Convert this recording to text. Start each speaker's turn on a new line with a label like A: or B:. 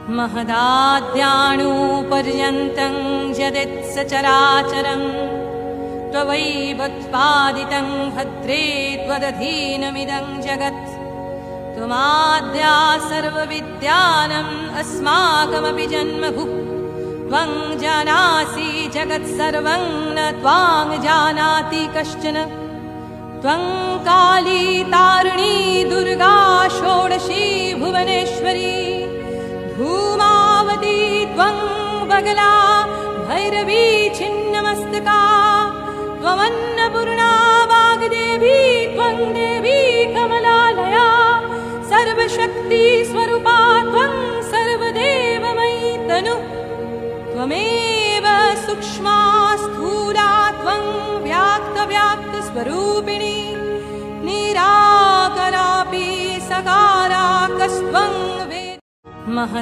A: महदाद्याणुपर्यन्तं यदित्सचराचरं त्ववैवत्पादितं भद्रे त्वदधीनमिदं जगत्। त्वमाद्या सर्वविद्यानम् अस्माकमपि जन्मभुः। त्वं जानासि जगत्सर्वं न त्वां जानाति कश्चन। त्वं काली तारिणी दुर्गा षोडशी भुवनेश्वरी। धूमावती त्वं बगला भैरवी छिन्नमस्तका। त्वमन्नपूर्णा वाग्देवी त्वं देवी कमलालया। सर्वशक्तिस्वरूपा त्वं सर्वदेवमयी तनुः। त्वमेव सूक्ष्मा स्थूला त्वं व्याक्तस्वरूपिणी। निराकरापि सकाराकस्त्वं वेद।